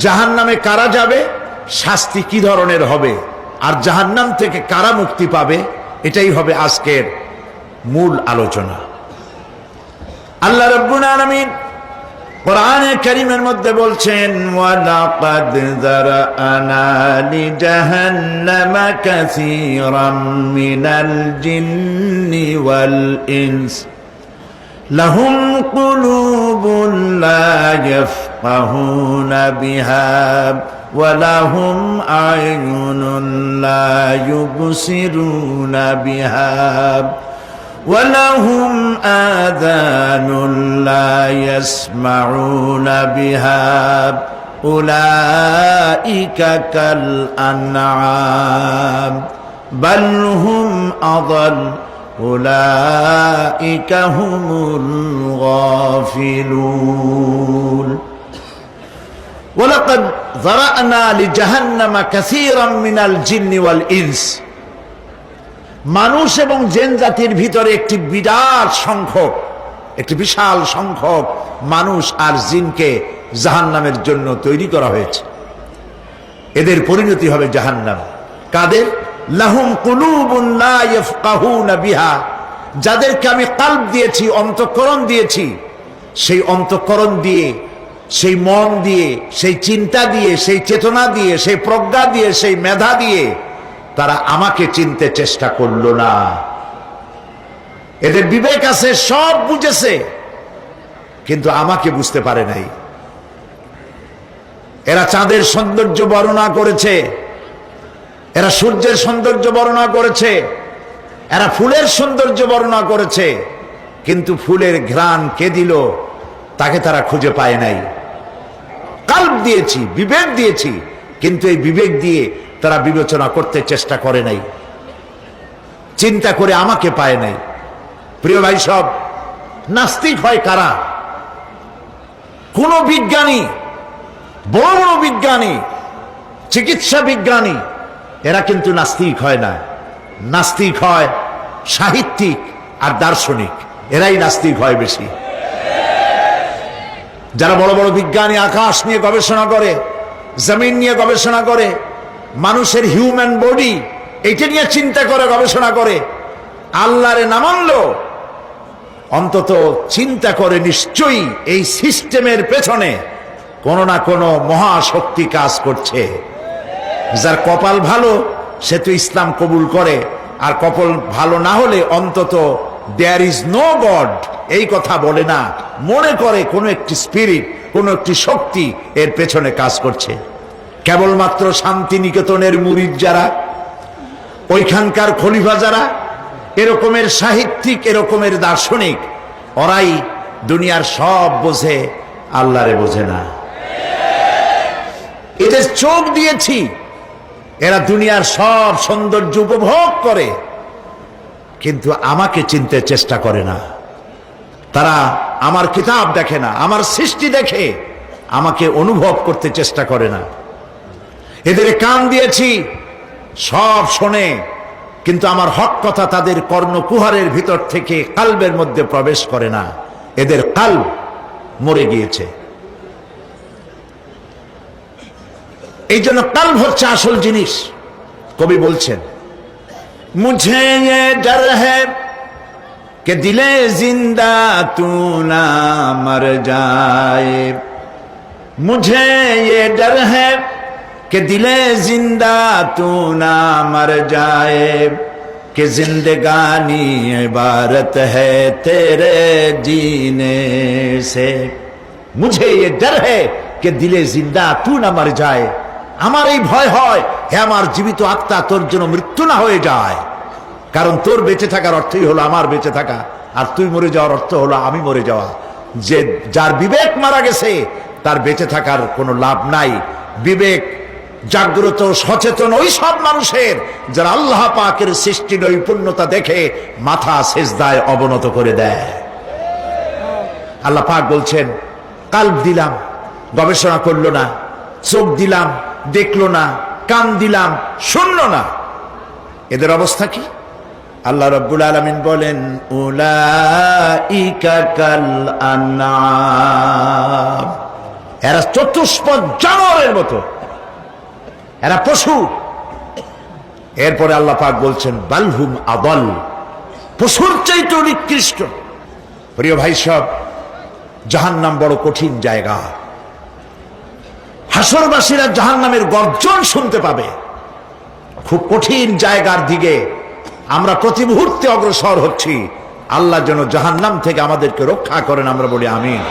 জাহান্নামে কারা যাবে, শাস্তি কি ধরনের হবে, আর জাহান্নাম থেকে কারা মুক্তি পাবে, এটাই হবে আজকের মূল আলোচনা। আল্লাহ রাব্বুল আলামিন কোরআনে কারীমের মধ্যে বলছেন, ওয়ালাকাদ যারানা লিজাহান্নামা কাসীরাম মিনাল জিন্নি ওয়াল ইনস লাহুম কুলুবুন লা ইয়াফকাহুনা বিহা ওয়া লাহুম আ'য়ুনুন লা ইউবসিরুনা বিহা وَلَهُمْ آذَانٌ لَا يَسْمَعُونَ بِهَا أُولَئِكَ كَالْأَنْعَامِ بَلْ هُمْ أَضَلُّ أُولَئِكَ هُمُ الْغَافِلُونَ وَلَقَدْ ذَرَأْنَا لِجَهَنَّمَ كَثِيرًا مِنَ الْجِنِّ وَالْإِنسِ মানুষ এবং জিন জাতির ভিতরে একটি বিশাল সংখ্যক মানুষ আর জিনকে জাহান্নামের জন্য তৈরি করা হয়েছে। এদের পরিণতি হবে জাহান্নাম। কাদের? লাহুম কুলুবুন লা ইয়াফকাহুনা বিহা, যাদেরকে আমি কলব দিয়েছি, অন্তঃকরণ দিয়েছি, সেই অন্তঃকরণ দিয়ে, সেই মন দিয়ে, সেই চিন্তা দিয়ে, সেই চেতনা দিয়ে, সেই প্রজ্ঞা দিয়ে, সেই মেধা দিয়ে তারা আমাকে চিনতে চেষ্টা করলো না। এদের বিবেক আছে, সব বুঝেছে, কিন্তু আমাকে বুঝতে পারে নাই। এরা চাঁদের সৌন্দর্য বর্ণনা করেছে, এরা সূর্যের সৌন্দর্য বর্ণনা করেছে, এরা ফুলের সৌন্দর্য বর্ণনা করেছে, কিন্তু ফুলের ঘ্রাণ কে দিল তাকে তারা খুঁজে পায় নাই। কলব দিয়েছি, বিবেক দিয়েছি, কিন্তু এই বিবেক দিয়ে তারা বিবেচনা করতে চেষ্টা করে নাই, চিন্তা করে আমাকে পায় নাই। প্রিয় ভাই, সব নাস্তিক হয় কারা? কোন বিজ্ঞানী, বড় বড় বিজ্ঞানী, চিকিৎসা বিজ্ঞানী, এরা কিন্তু নাস্তিক হয় না। নাস্তিক হয় সাহিত্যিক আর দার্শনিক, এরাই নাস্তিক হয় বেশি। যারা বড় বড় বিজ্ঞানী আকাশ নিয়ে গবেষণা করে, জমিন নিয়ে গবেষণা করে, মানুষের হিউম্যান বডি এটা নিয়ে চিন্তা করে, গবেষণা করে, আল্লাহরে না মানলো অন্তত চিন্তা করে নিশ্চয়ই এই সিস্টেমের পেছনে কোন না কোন মহাশক্তি কাজ করছে। যার কপাল ভালো সে তো ইসলাম কবুল করে, আর কপাল ভালো না হলে অন্তত দেয়ার ইজ নো গড এই কথা বলে না, মনে করে কোন একটি স্পিরিট, কোন একটি শক্তি এর পেছনে কাজ করছে। কেবলমাত্র শান্তিনিকেতনের মুরিদ যারা, ওইখানকার খলিফা যারা, এরকমের সাহিত্যিক, এরকমের দার্শনিক, ওরাই দুনিয়ার সব বোঝে, আল্লাহরে বোঝে না। এদের চোখ দিয়েছি, এরা দুনিয়ার সব সৌন্দর্য উপভোগ করে, কিন্তু আমাকে চিনতে চেষ্টা করে না। তারা আমার কিতাব দেখে না, আমার সৃষ্টি দেখে, আমাকে অনুভব করতে চেষ্টা করে না। এদের কান দিয়েছি, সব শোনে, কিন্তু আমার হক কথা তাদের কর্ণকুহারের ভিতর থেকে কলবের মধ্যে প্রবেশ করে না। এদের কলব মরে গিয়েছে। এই জন্য কলব হচ্ছে আসল জিনিস। কবি বলছেন, মুঝে ये डर है कि दिले जिंदा तू ना मर जाए, मुझे ये डर है कि दिले जिंदा तू ना मर जाए, कि जिंदगानी इबारत है तेरे जीने से। मुझे ये डर है कि दिले जिंदा तू ना मर जाए, আমার এই ভয় হয়, হে আমার জীবিত আত্মা, তোর জন্য মৃত্যু না হয়ে যায়। কারণ তোর বেঁচে থাকার অর্থই হলো আমার বেঁচে থাকা, আর তুই মরে যাওয়ার অর্থ হলো আমি মরে যাওয়া। যে যার বিবেক মারা গেছে তার বেঁচে থাকার কোনো লাভ নাই। বিবেক জাগ্রত সচেতন ওই সব মানুষের যারা আল্লাহ পাকের সৃষ্টি নৈপুণ্যতা দেখে মাথা সেজদায় অবনত করে দেয়। আল্লাহ পাক বলছেন, কলব দিলাম, গবেষণা করলো না, চোখ দিলাম, দেখলো না, কান দিলাম, শুনলো না। এদের অবস্থা কি? আল্লাহ রাব্বুল আলামিন বলেন, উলাইকা কাল আনআম, এরা চতুষ্পদ জানোয়ারের মতো, এরা পশু। এরপরে আল্লাহ পাক বলছেন বালহুম আদল, পশুর চাইতে নিকৃষ্ট। প্রিয় ভাই সব, জাহান্নাম বড় কঠিন জায়গা। হাসরবাসীরা জাহান্নামের গর্জন শুনতে পাবে। খুব কঠিন জায়গার দিকে আমরা প্রতি মুহূর্তে অগ্রসর হচ্ছি। আল্লাহ যেন জাহান্নাম থেকে আমাদেরকে রক্ষা করেন, আমরা বলি আমিন।